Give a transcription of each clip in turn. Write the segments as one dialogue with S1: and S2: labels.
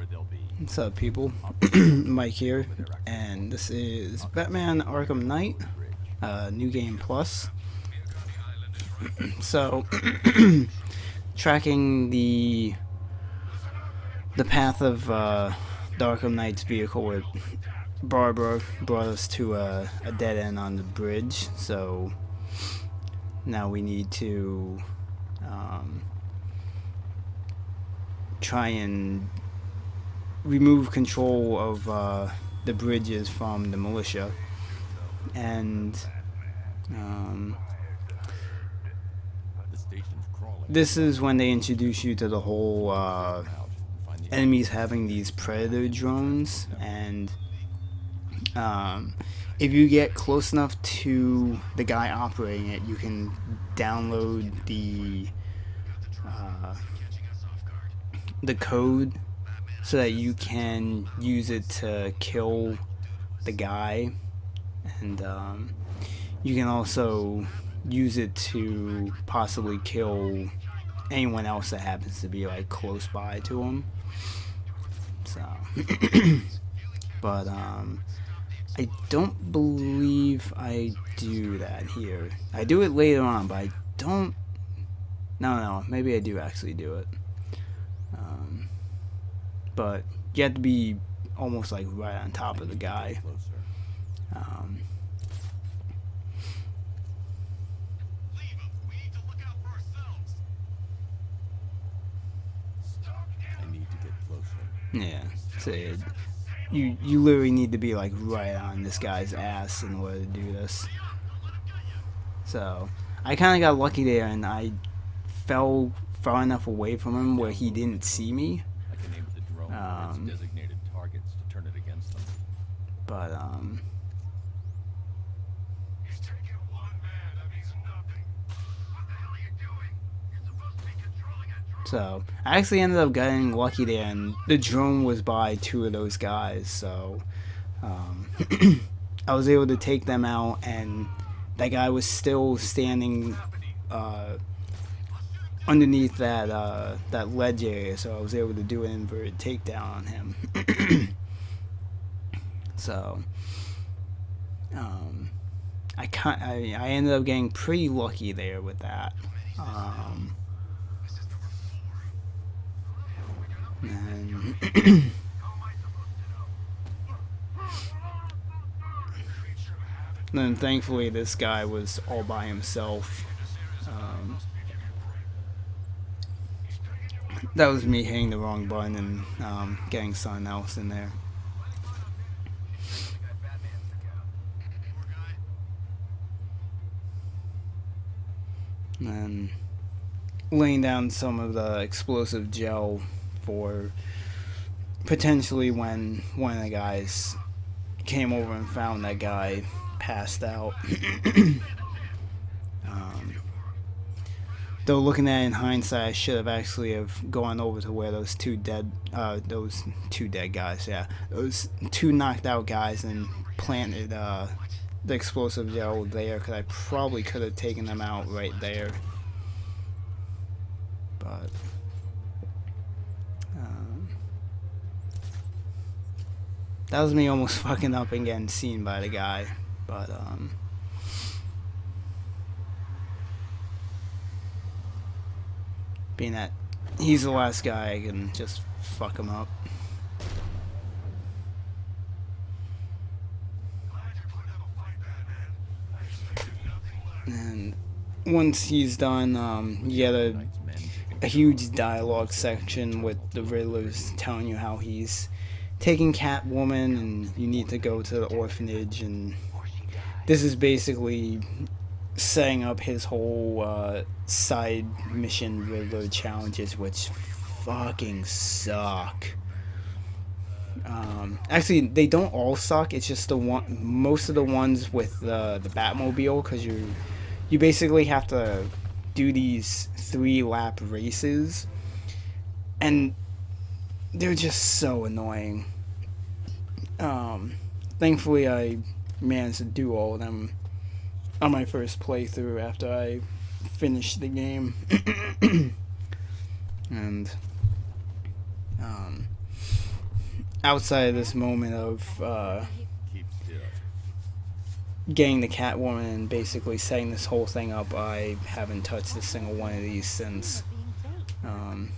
S1: What's up, people? Mike here, and this is Batman Arkham Knight, new game plus. So, tracking the path of the Arkham Knight's vehicle with Barbara brought us to a dead end on the bridge. So now we need to try and remove control of the bridges from the militia, and this is when they introduce you to the whole enemies having these predator drones, and if you get close enough to the guy operating it, you can download the code so that you can use it to kill the guy, and you can also use it to possibly kill anyone else that happens to be like close by to him. So but I don't believe I do that here. I do it later on, but I don't. No, maybe I do actually do it. But you have to be almost like right on top of the guy. Yeah, so you literally need to be like right on this guy's ass in order to do this. So I kind of got lucky there, and I fell far enough away from him where he didn't see me.
S2: Designated targets to turn it against them.
S1: But
S3: He's taking one man. That means nothing. What the hell are you doing? You're supposed to be controlling a drone.
S1: so I actually ended up getting lucky there, and the drone was by two of those guys, so I was able to take them out, and that guy was still standing underneath that ledge area, so I was able to do an inverted takedown on him. So I ended up getting pretty lucky there with that. And then thankfully this guy was all by himself. That was me hitting the wrong button and getting something else in there. And then laying down some of the explosive gel for potentially when one of the guys came over and found that guy passed out. Though looking at it in hindsight, I should have actually have gone over to where those two dead guys, yeah, those two knocked out guys, and planted the explosive gel there, because I probably could have taken them out right there. But that was me almost fucking up and getting seen by the guy. But being that he's the last guy, I can just fuck him up. And once he's done, you get a huge dialogue section with the Riddler's telling you how he's taking Catwoman and you need to go to the orphanage, and this is basically setting up his whole side mission Riddler challenges, which fucking suck. Actually, they don't all suck. It's just most of the ones with the Batmobile, because you basically have to do these 3-lap races, and they're just so annoying. Thankfully, I managed to do all of them on my first playthrough after I finished the game. And outside of this moment of
S2: Keep still.
S1: getting the Catwoman and basically setting this whole thing up, I haven't touched a single one of these since.
S4: Both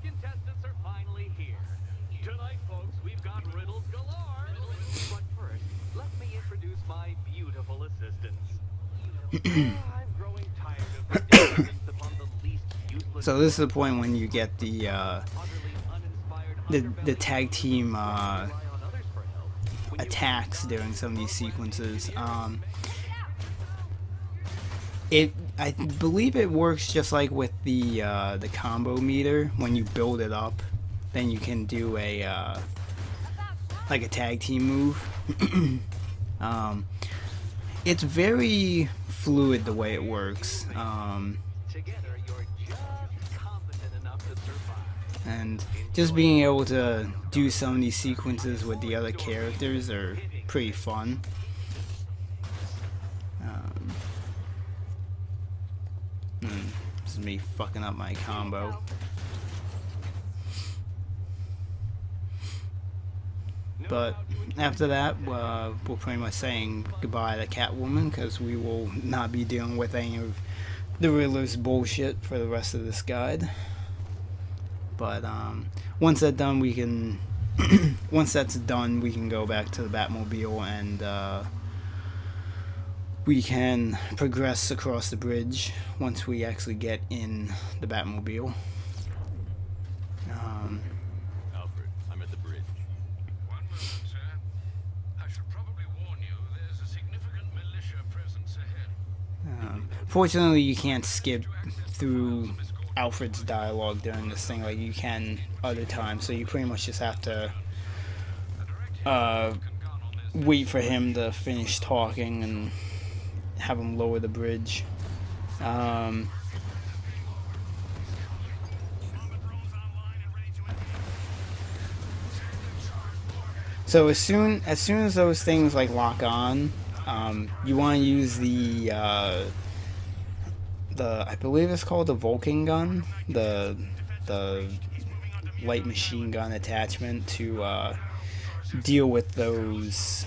S4: contestants are finally here. Tonight, folks, we've got riddles galore. But first, let me introduce my beautiful assistants. I'm growing tired of the dependence upon the least useless.
S1: So this is the point when you get the
S4: utterly uninspired
S1: tag team
S4: rely on others for help. When you
S1: attacks during some of these sequences. I believe it works just like with the combo meter. When you build it up, then you can do a like a tag team move. It's very fluid the way it works,
S4: together, you're just competent enough to survive.
S1: and just being able to do some of these sequences with the other characters are pretty fun. This is me fucking up my combo. But after that, we're pretty much saying goodbye to Catwoman, because we will not be dealing with any of the Riddler's bullshit for the rest of this guide. But once that's done, we can once that's done, we can go back to the Batmobile and we can progress across the bridge once we actually get in the Batmobile.
S2: Alfred, I'm at the bridge.
S3: One moment, sir. I should probably warn you, there's a significant militia presence ahead.
S1: Fortunately, you can't skip through Alfred's dialogue during this thing like you can other times, so you pretty much just have to wait for him to finish talking and have him lower the bridge. So as soon as those things like lock on, you want to use the I believe it's called the Vulcan gun, the light machine gun attachment to deal with those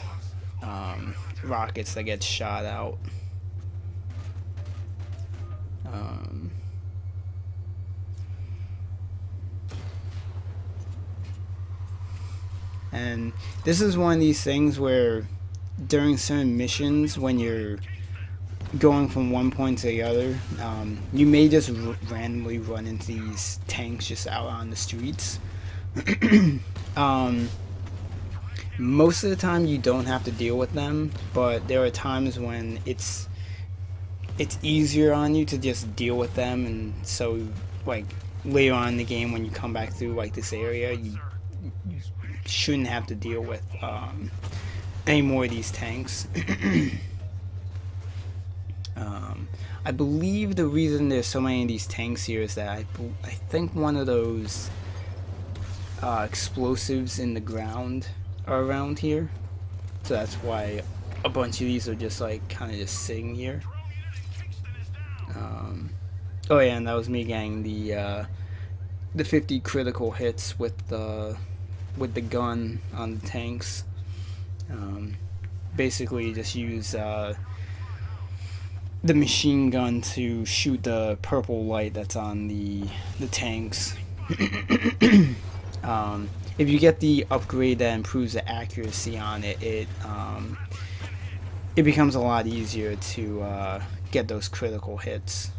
S1: rockets that get shot out. And this is one of these things where during certain missions, when you're going from one point to the other, you may just randomly run into these tanks just out on the streets. Most of the time you don't have to deal with them, but there are times when it's easier on you to just deal with them, and so like later on in the game when you come back through like this area, you shouldn't have to deal with any more of these tanks. I believe the reason there's so many of these tanks here is that I think one of those explosives in the ground are around here, so that's why a bunch of these are just like kind of just sitting here. Oh yeah, and that was me getting the 50 critical hits with the gun on the tanks. Basically, you just use the machine gun to shoot the purple light that's on the tanks. If you get the upgrade that improves the accuracy on it, it becomes a lot easier to get those critical hits.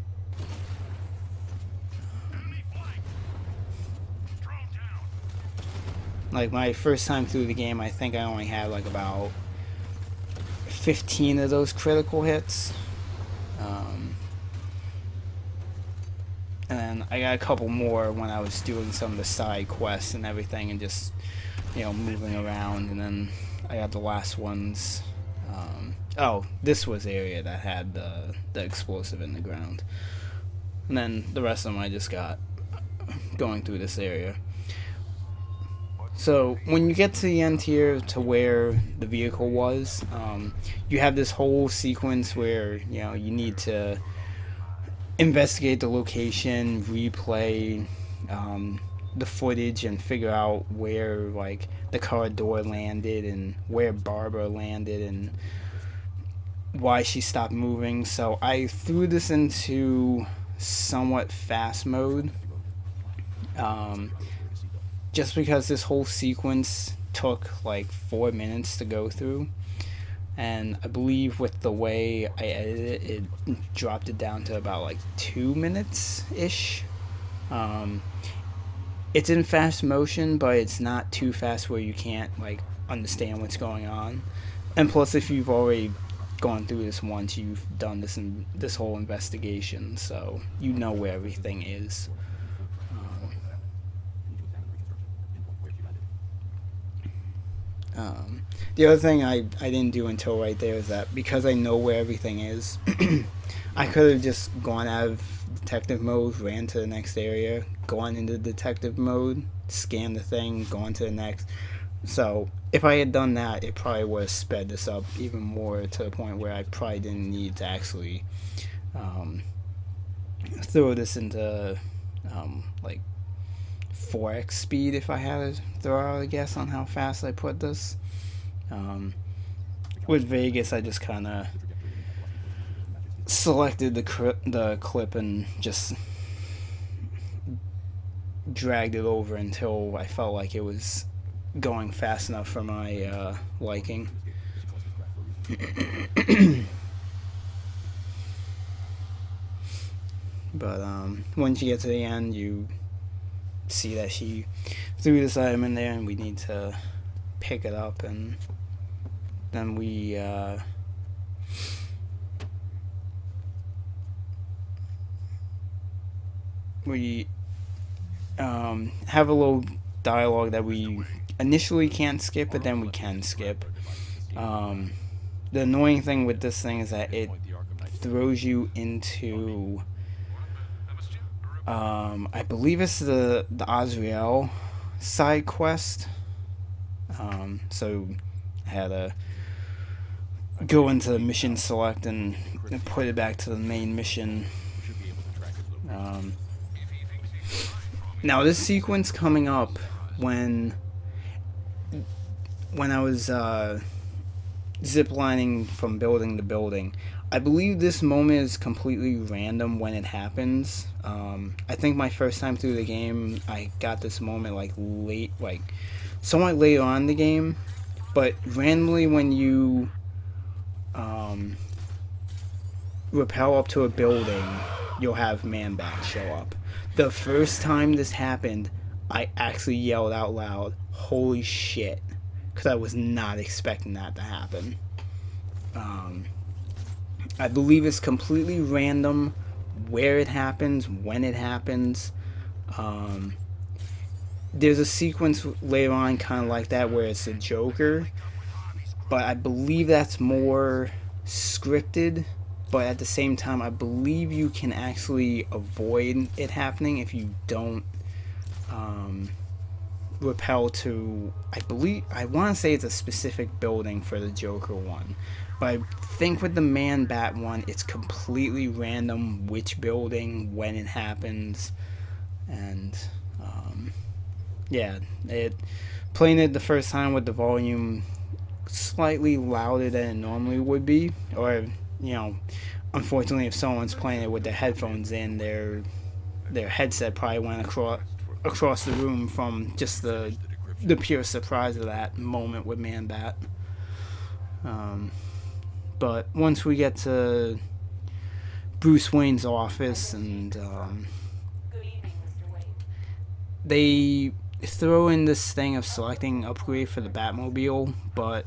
S1: Like my first time through the game, I think I only had like about 15 of those critical hits. And then I got a couple more when I was doing some of the side quests and everything, and just, you know, moving around. And then I got the last ones. Oh, this was the area that had the explosive in the ground. And then the rest of them I just got going through this area. So when you get to the end here to where the vehicle was, you have this whole sequence where, you know, you need to investigate the location, replay, the footage and figure out where like the car door landed and where Barbara landed and why she stopped moving. So I threw this into somewhat fast mode, just because this whole sequence took like 4 minutes to go through, and I believe with the way I edited it, it dropped it down to about like 2 minutes ish. It's in fast motion, but it's not too fast where you can't like understand what's going on. And plus, if you've already gone through this once, you've done this whole investigation, so you know where everything is. The other thing I didn't do until right there is that because I know where everything is, I could have just gone out of detective mode, ran to the next area, gone into detective mode, scanned the thing, gone to the next. So if I had done that, it probably would have sped this up even more to the point where I probably didn't need to actually throw this into like 4x speed if I had to throw out a guess on how fast I put this. With Vegas, I just kind of selected the clip and just dragged it over until I felt like it was going fast enough for my liking. But once you get to the end, you see that she threw this item in there and we need to pick it up, and then we have a little dialogue that we initially can't skip, but then we can skip. The annoying thing with this thing is that it throws you into I believe it's the Azrael side quest. So I had to go into mission select and put it back to the main mission. Now this sequence coming up when I was ziplining from building to building, I believe this moment is completely random when it happens. I think my first time through the game, I got this moment like late, like somewhat later on in the game, but randomly when you rappel up to a building, you'll have Man-Bat show up. The first time this happened, I actually yelled out loud, "Holy shit," because I was not expecting that to happen. I believe it's completely random where it happens, when it happens. There's a sequence later on kind of like that where it's a Joker, but I believe that's more scripted. But at the same time, I believe you can actually avoid it happening if you don't rappel to, I want to say it's a specific building for the Joker one. But I think with the Man-Bat one, it's completely random which building, when it happens. And yeah, playing it the first time with the volume slightly louder than it normally would be, or you know, unfortunately, if someone's playing it with their headphones in, their headset probably went across the room from just the pure surprise of that moment with Man-Bat. But once we get to Bruce Wayne's office, and they throw in this thing of selecting upgrade for the Batmobile, but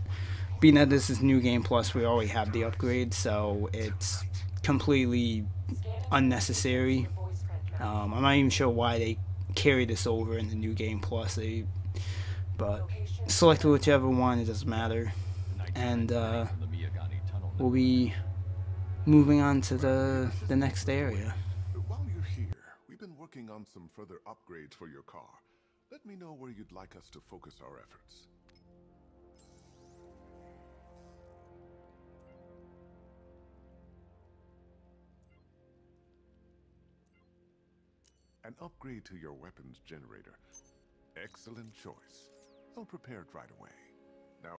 S1: being that this is New Game Plus, we already have the upgrade, so it's completely unnecessary. I'm not even sure why they carry this over in the New Game Plus, but select whichever one, it doesn't matter. And we'll be moving on to the next area.
S5: While you're here, we've been working on some further upgrades for your car. Let me know where you'd like us to focus our efforts. An An upgrade to your weapons generator. Excellent choice. I'll prepare it right away.